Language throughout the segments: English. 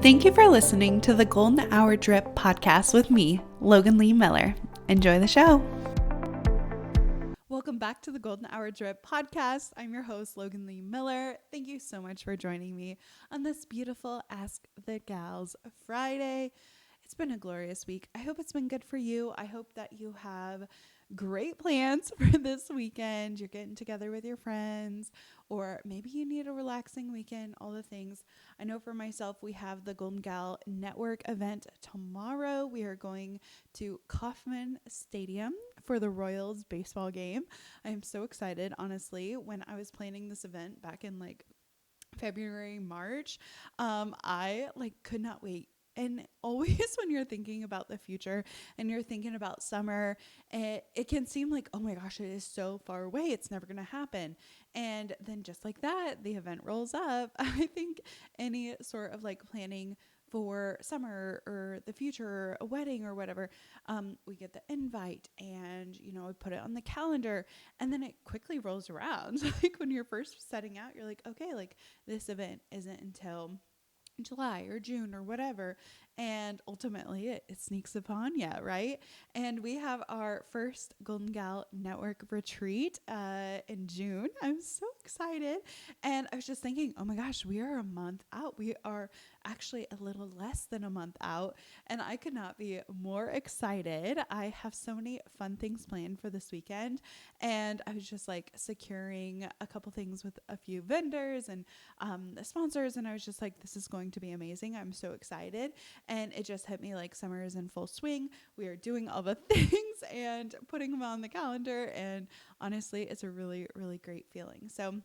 Thank you for listening to the Golden Hour Drip podcast with me, Logan Lee Miller. Enjoy the show. Welcome back to the Golden Hour Drip podcast. I'm your host, Logan Lee Miller. Thank you so much for joining me on this beautiful Ask the Gals Friday. It's been a glorious week. I hope it's been good for you. I hope that you have great plans for this weekend. You're getting together with your friends, or maybe you need a relaxing weekend, all the things. I know for myself, we have the Golden Gal Network event tomorrow. We are going to Kauffman Stadium for the Royals baseball game. I am so excited, honestly. When I was planning this event back in February, March, I could not wait. And always when you're thinking about the future and you're thinking about summer, it can seem like, oh my gosh, it is so far away. It's never going to happen. And then just like that, the event rolls up. I think any sort of planning for summer or the future, or a wedding or whatever, we get the invite and, we put it on the calendar, and then it quickly rolls around. When you're first setting out, you're like, okay, this event isn't until July or June or whatever, and ultimately it sneaks upon you, right? And we have our first Golden Gal Network retreat in June. I'm so excited, and I was just thinking, oh my gosh, we are a month out. We are actually a little less than a month out, and I could not be more excited. I have so many fun things planned for this weekend, and I was just securing a couple things with a few vendors and sponsors, and I was just this is going to be amazing. I'm so excited. And it just hit me summer is in full swing. We are doing all the things and putting them on the calendar, and honestly, it's a really, really great feeling. So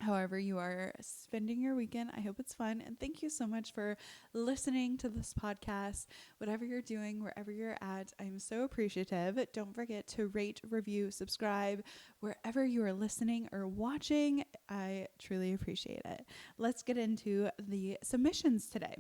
however you are spending your weekend, I hope it's fun. And thank you so much for listening to this podcast. Whatever you're doing, wherever you're at, I'm so appreciative. Don't forget to rate, review, subscribe, wherever you are listening or watching. I truly appreciate it. Let's get into the submissions today.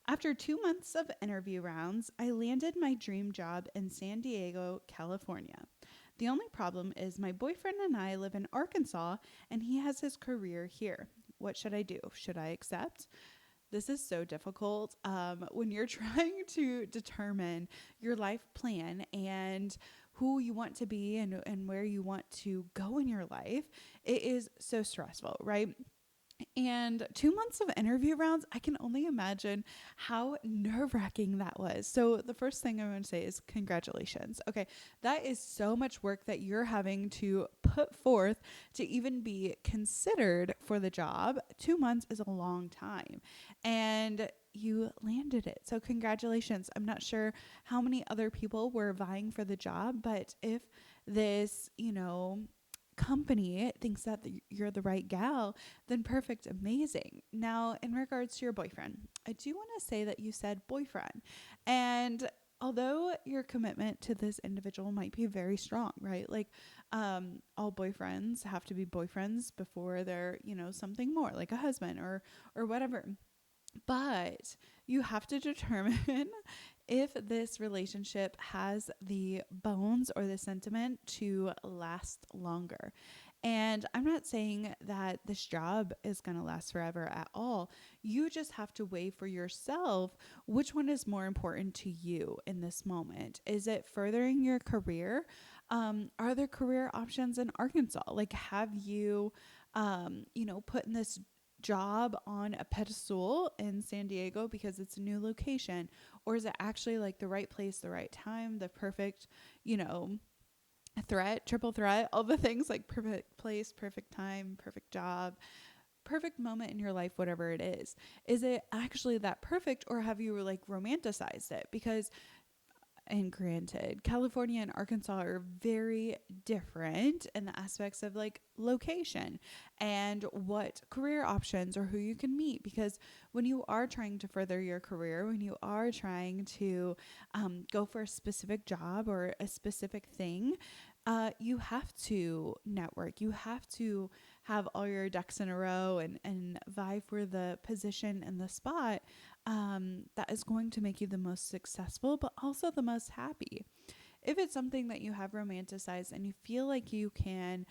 After 2 months of interview rounds, I landed my dream job in San Diego, California. The only problem is my boyfriend and I live in Arkansas, and he has his career here. What should I do? Should I accept? This is so difficult when you're trying to determine your life plan and who you want to be and where you want to go in your life. It is so stressful, right? And 2 months of interview rounds, I can only imagine how nerve-wracking that was. So the first thing I'm going to say is congratulations. Okay, that is so much work that you're having to put forth to even be considered for the job. 2 months is a long time, and you landed it. So congratulations. I'm not sure how many other people were vying for the job, but if this, company thinks that you're the right gal, then perfect, amazing. Now, in regards to your boyfriend, I do want to say that you said boyfriend, and although your commitment to this individual might be very strong, right? All boyfriends have to be boyfriends before they're, something more like a husband or whatever. But you have to determine if this relationship has the bones or the sentiment to last longer. And I'm not saying that this job is going to last forever at all. You just have to weigh for yourself which one is more important to you in this moment. Is it furthering your career? Are there career options in Arkansas? Have you, put in this job on a pedestal in San Diego because it's a new location, or is it actually the right place, the right time, the perfect, threat, triple threat, all the things, perfect place, perfect time, perfect job, perfect moment in your life, whatever it is. Is it actually that perfect, or have you romanticized it? Because, and granted, California and Arkansas are very different in the aspects of location and what career options or who you can meet. Because when you are trying to further your career, when you are trying to go for a specific job or a specific thing, you have to network. You have to have all your ducks in a row and vie for the position and the spot that is going to make you the most successful, but also the most happy. If it's something that you have romanticized and you feel like you can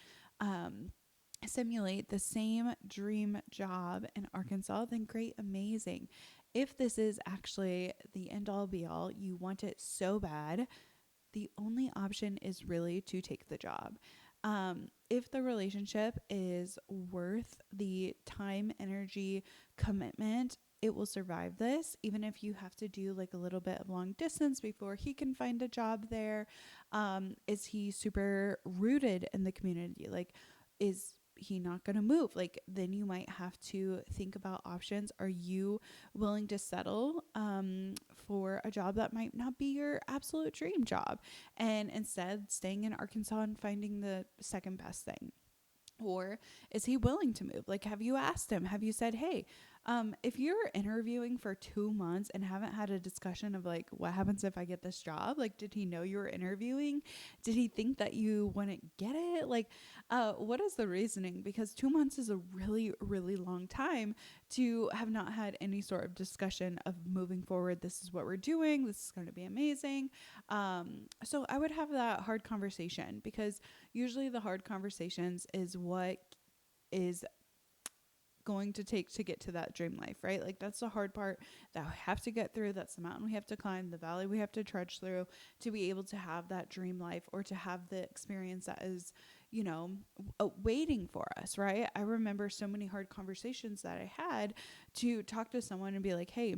simulate the same dream job in Arkansas, then great, amazing. if this is actually the end all be all, you want it so bad, the only option is really to take the job. If the relationship is worth the time, energy, commitment, it will survive this, even if you have to do like a little bit of long distance before he can find a job there. Is he super rooted in the community? Like, is he not going to move? Like, then you might have to think about options. Are you willing to settle for a job that might not be your absolute dream job, and instead staying in Arkansas and finding the second best thing? Or is he willing to move? Like, have you asked him? Have you said, hey, if you're interviewing for 2 months and haven't had a discussion of like, what happens if I get this job? Like, did he know you were interviewing? Did he think that you wouldn't get it? Like, what is the reasoning? Because 2 months is a really, really long time to have not had any sort of discussion of moving forward. This is what we're doing. This is going to be amazing. So I would have that hard conversation, because usually the hard conversations is what is going to take to get to that dream life, right? Like, that's the hard part that we have to get through. That's the mountain we have to climb, the valley we have to trudge through to be able to have that dream life, or to have the experience that is, waiting for us, right? I remember so many hard conversations that I had to talk to someone and be like, hey,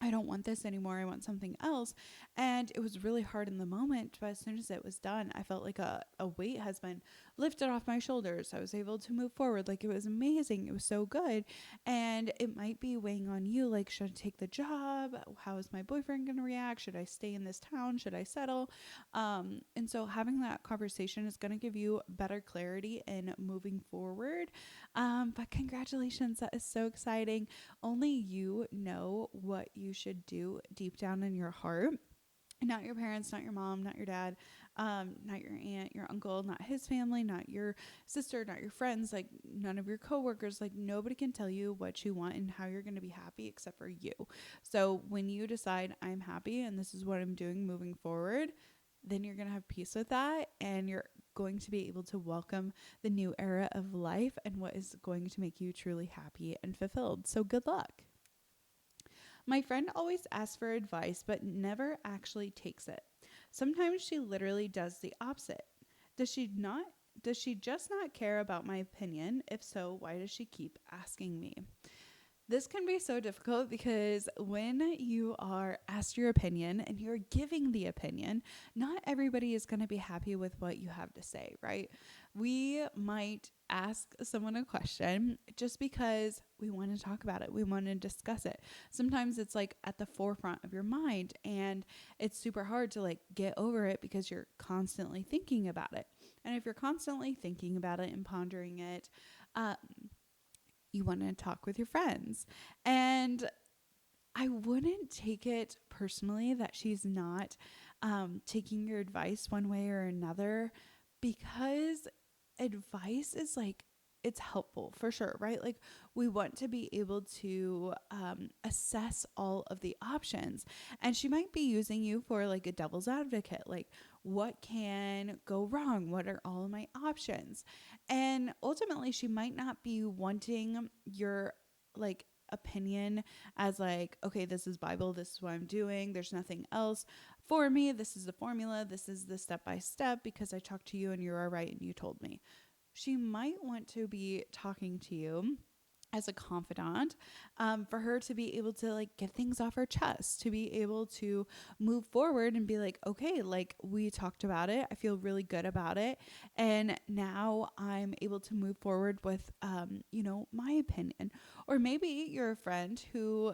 I don't want this anymore. I want something else. And it was really hard in the moment, but as soon as it was done, I felt like a weight has been lifted off my shoulders. I was able to move forward. Like, it was amazing. It was so good. And it might be weighing on you. Like, should I take the job? How is my boyfriend going to react? Should I stay in this town? Should I settle? And so having that conversation is going to give you better clarity in moving forward. But congratulations. That is so exciting. Only you know what you should do deep down in your heart. Not your parents, not your mom, not your dad, not your aunt, your uncle, not his family, not your sister, not your friends, like none of your coworkers. Like, nobody can tell you what you want and how you're going to be happy except for you. So when you decide I'm happy and this is what I'm doing moving forward, then you're going to have peace with that, and you're going to be able to welcome the new era of life and what is going to make you truly happy and fulfilled. So good luck. My friend always asks for advice, but never actually takes it. Sometimes she literally does the opposite. Does she not? Does she just not care about my opinion? If so, why does she keep asking me? This can be so difficult, because when you are asked your opinion and you're giving the opinion, not everybody is going to be happy with what you have to say, right? We might ask someone a question just because we want to talk about it. We want to discuss it. Sometimes it's like at the forefront of your mind, and it's super hard to like get over it because you're constantly thinking about it. And if you're constantly thinking about it and pondering it, you want to talk with your friends. And I wouldn't take it personally that she's not taking your advice one way or another, because advice is like, it's helpful for sure, right? Like, we want to be able to assess all of the options, and she might be using you for like a devil's advocate. Like, what can go wrong? What are all of my options? And ultimately, she might not be wanting your like opinion as like, okay, this is Bible, this is what I'm doing, there's nothing else for me, this is the formula, this is the step by step, because I talked to you and you're all right and you told me. She might want to be talking to you as a confidant, for her to be able to like get things off her chest, to be able to move forward and be like, okay, like, we talked about it, I feel really good about it, and now I'm able to move forward with my opinion. Or maybe you're a friend who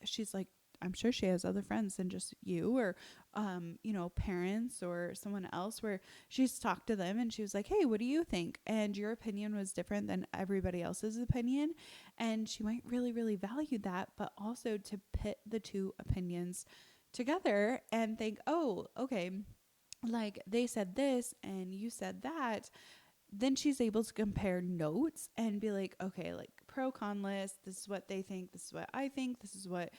she's like, I'm sure she has other friends than just you, or parents or someone else, where she's talked to them and she was like, hey, what do you think? And your opinion was different than everybody else's opinion. And she might really, really value that, but also to pit the two opinions together and think, oh, okay, like, they said this and you said that. Then she's able to compare notes and be like, okay, like, pro con list, this is what they think, this is what I think, this is what,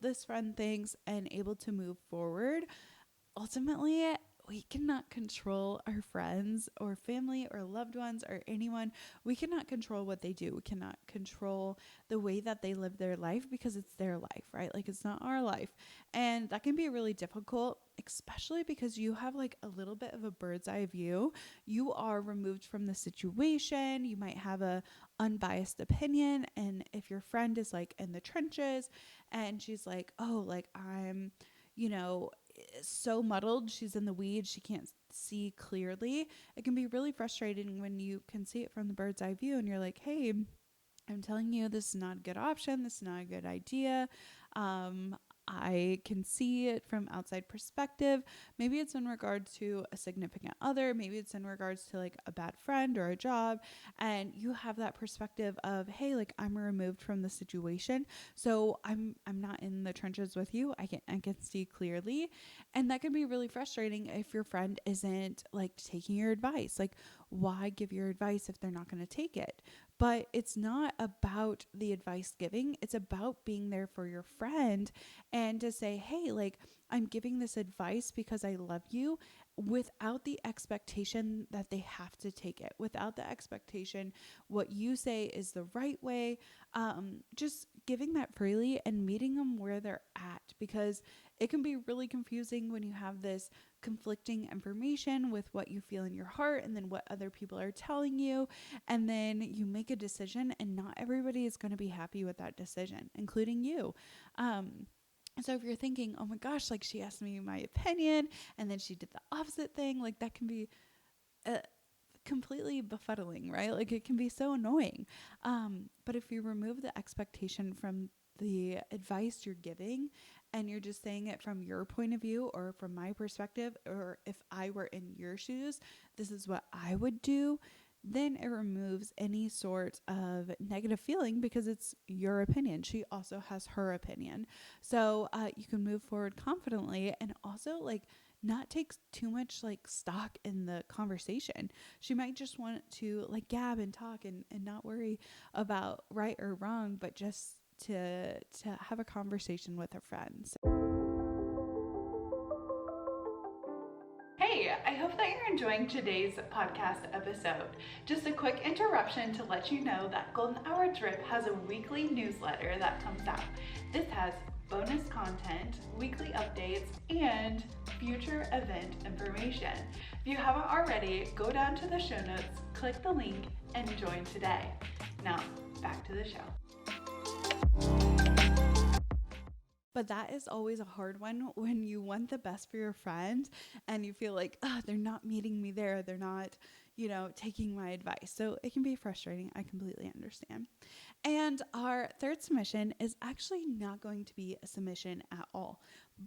this friend thinks, and able to move forward. Ultimately, we cannot control our friends or family or loved ones or anyone. We cannot control what they do. We cannot control the way that they live their life because it's their life, right? Like it's not our life. And that can be really difficult, especially because you have like a little bit of a bird's eye view. You are removed from the situation. You might have a unbiased opinion. And if your friend is like in the trenches and she's like, oh, like I'm, so muddled, she's in the weeds, she can't see clearly, it can be really frustrating when you can see it from the bird's eye view and you're like, hey, I'm telling you, this is not a good option. This is not a good idea. I can see it from outside perspective. Maybe it's in regards to a significant other. Maybe it's in regards to like a bad friend or a job. And you have that perspective of, hey, like I'm removed from the situation. So I'm not in the trenches with you. I can see clearly. And that can be really frustrating if your friend isn't like taking your advice. Like, why give your advice if they're not going to take it? But it's not about the advice giving. It's about being there for your friend and to say, hey, like I'm giving this advice because I love you, without the expectation that they have to take it, without the expectation what you say is the right way. Just giving that freely and meeting them where they're at, because it can be really confusing when you have this conflicting information with what you feel in your heart and then what other people are telling you. And then you make a decision and not everybody is going to be happy with that decision, including you. So if you're thinking, oh my gosh, like she asked me my opinion and then she did the opposite thing, like that can be completely befuddling, right? Like it can be so annoying. But if you remove the expectation from the advice you're giving and you're just saying it from your point of view or from my perspective, or if I were in your shoes, this is what I would do, then it removes any sort of negative feeling because it's your opinion. She also has her opinion. So you can move forward confidently and also like not take too much like stock in the conversation. She might just want to like gab and talk and not worry about right or wrong, but just to have a conversation with her friends. Hey, I hope that you're enjoying today's podcast episode. Just a quick interruption to let you know that Golden Hour Drip has a weekly newsletter that comes out. This has bonus content, weekly updates, and future event information. If you haven't already, go down to the show notes, click the link, and join today. Now, back to the show. But that is always a hard one when you want the best for your friend and you feel like, they're not meeting me there. They're not, taking my advice. So it can be frustrating. I completely understand. And our third submission is actually not going to be a submission at all.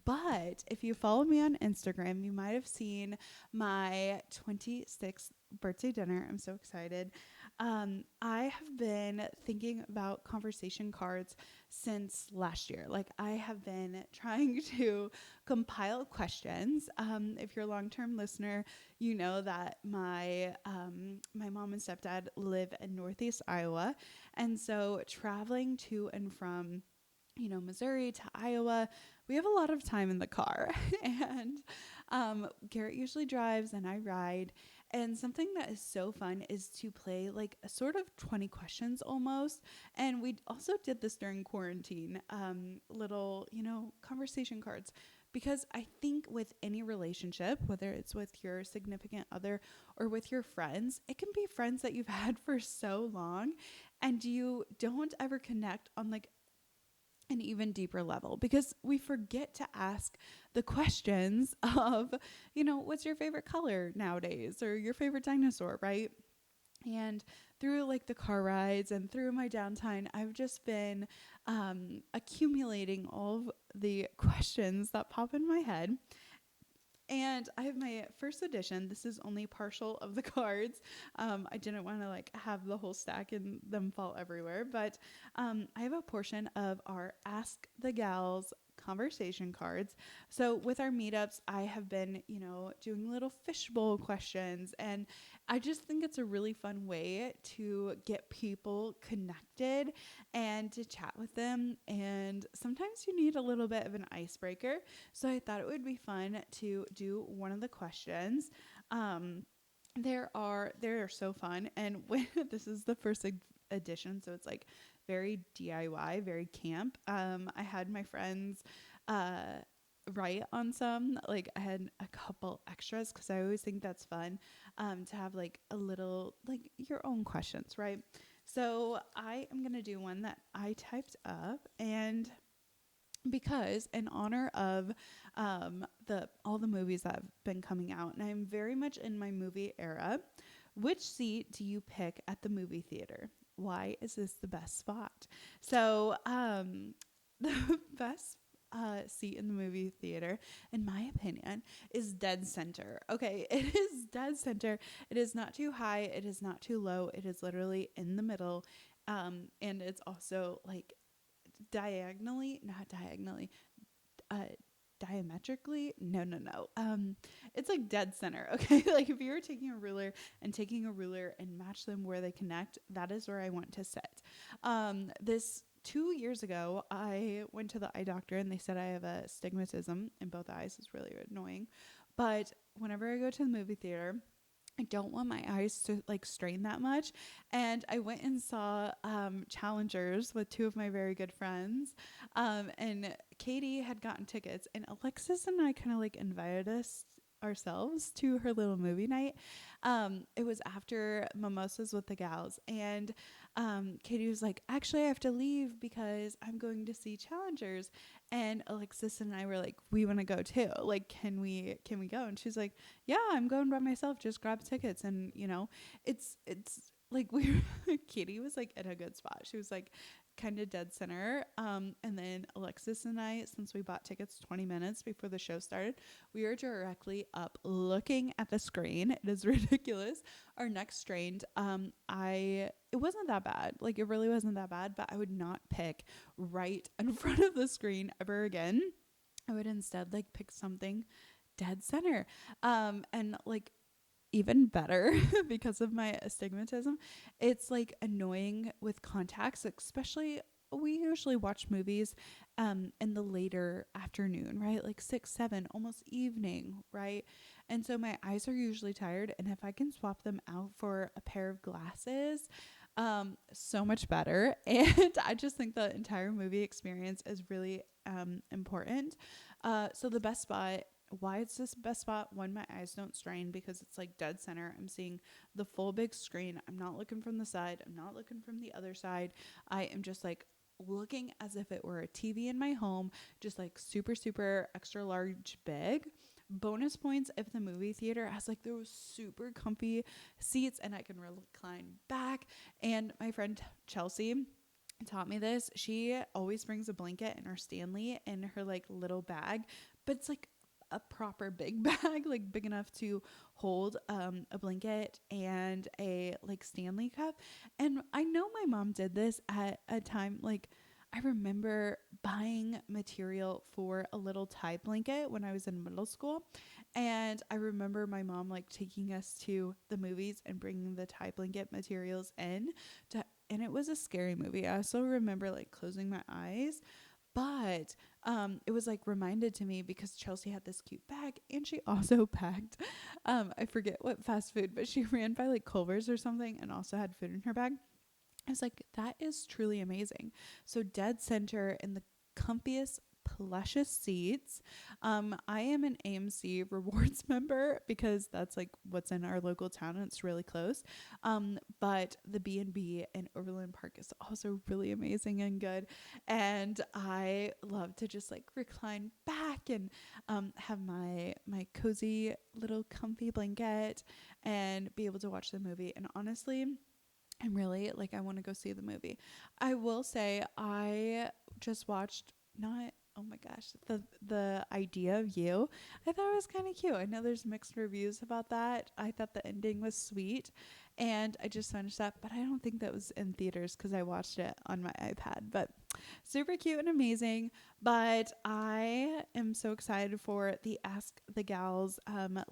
But if you follow me on Instagram, you might have seen my 26th birthday dinner. I'm so excited. I have been thinking about conversation cards since last year. Like I have been trying to compile questions. If you're a long-term listener, you know that my mom and stepdad live in Northeast Iowa. And so traveling to and from Missouri to Iowa, we have a lot of time in the car. And Garrett usually drives and I ride. And something that is so fun is to play like a sort of 20 questions almost. And we also did this during quarantine, little, conversation cards. Because I think with any relationship, whether it's with your significant other or with your friends, it can be friends that you've had for so long and you don't ever connect on like an even deeper level, because we forget to ask the questions of, what's your favorite color nowadays or your favorite dinosaur, right? And through like the car rides and through my downtime, I've just been accumulating all of the questions that pop in my head. And I have my first edition. This is only partial of the cards. I didn't want to like have the whole stack and them fall everywhere. But I have a portion of our Ask the Gals conversation cards. So with our meetups, I have been, doing little fishbowl questions, and I just think it's a really fun way to get people connected and to chat with them. And sometimes you need a little bit of an icebreaker. So I thought it would be fun to do one of the questions. They're so fun, and when this is the first edition, so it's like very DIY, very camp. I had my friends write on some, like I had a couple extras because I always think that's fun, to have like a little like your own questions, right? So I am gonna do one that I typed up, and because in honor of all the movies that have been coming out, and I'm very much in my movie era, which seat do you pick at the movie theater? Why is this the best spot? So the best seat in the movie theater, in my opinion, is dead center. Okay, it is dead center. It is not too high. It is not too low. It is literally in the middle. And it's also like not diagonally, uh, diametrically. No. It's like dead center. Okay. Like if you were taking a ruler and match them where they connect, that is where I want to sit. This 2 years ago, I went to the eye doctor and they said I have a stigmatism in both eyes. It's really annoying. But whenever I go to the movie theater, I don't want my eyes to like strain that much. And I went and saw Challengers with two of my very good friends. And Katie had gotten tickets, and Alexis and I kind of like invited us ourselves to her little movie night. It was after Mimosas with the Gals, and Katie was like, actually I have to leave because I'm going to see Challengers. And Alexis and I were like, we want to go too, like can we go? And she's like, yeah, I'm going by myself, just grab tickets. And it's like Katie was like in a good spot. She was like kind of dead center. And then Alexis and I, since we bought tickets 20 minutes before the show started, we are directly up looking at the screen. It is ridiculous. Our neck strained. It wasn't that bad. Like it really wasn't that bad, but I would not pick right in front of the screen ever again. I would instead like pick something dead center. And like even better because of my astigmatism, it's like annoying with contacts, especially we usually watch movies in the later afternoon, right? Like 6, 7, almost evening, right? And so my eyes are usually tired, and if I can swap them out for a pair of glasses, so much better. And I just think the entire movie experience is really important. So the best spot, why it's this best spot: one, my eyes don't strain because it's like dead center. I'm seeing the full big screen. I'm not looking from the side. I'm not looking from the other side. I am just like looking as if it were a TV in my home, just like super, super extra large big. Bonus points if the movie theater has like those super comfy seats and I can recline back. And my friend Chelsea taught me this. She always brings a blanket in her Stanley in her like little bag, but it's like a proper big bag, like big enough to hold a blanket and a like Stanley cup. And I know my mom did this at a time, like I remember buying material for a little tie blanket when I was in middle school. And I remember my mom like taking us to the movies and bringing the tie blanket materials in and it was a scary movie. I also remember like closing my eyes. But it was like reminded to me because Chelsea had this cute bag, and she also packed, I forget what fast food, but she ran by like Culver's or something and also had food in her bag. I was like, that is truly amazing. So dead center in the comfiest, plushest seats. I am an AMC rewards member because that's like what's in our local town and it's really close. But the B&B in Overland Park is also really amazing and good. And I love to just like recline back and have my cozy little comfy blanket and be able to watch the movie. And honestly, I'm really like, I want to go see the movie. I will say I just watched oh my gosh, the Idea of You. I thought it was kind of cute. I know there's mixed reviews about that. I thought the ending was sweet and I just finished that, but I don't think that was in theaters because I watched it on my iPad. But super cute and amazing. But I am so excited for the Ask the Gals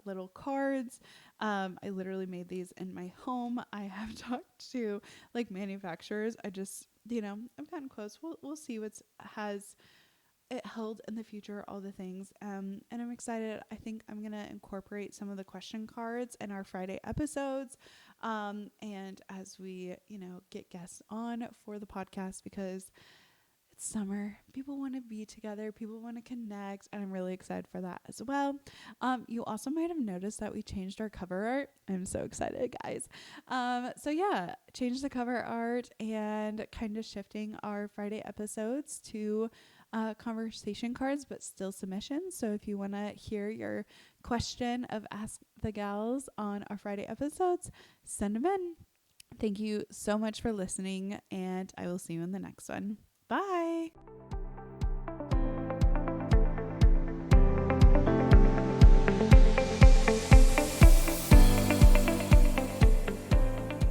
little cards. I literally made these in my home. I have talked to like manufacturers. I just, I've gotten close. We'll see what's has it held in the future, all the things. And I'm excited. I think I'm going to incorporate some of the question cards in our Friday episodes. And as we, get guests on for the podcast, because it's summer, people want to be together, people want to connect, and I'm really excited for that as well. You also might have noticed that we changed our cover art. I'm so excited, guys. So yeah, changed the cover art and kind of shifting our Friday episodes to conversation cards, but still submissions. So if you want to hear your question of Ask the Gals on our Friday episodes, send them in. Thank you so much for listening, and I will see you in the next one. Bye.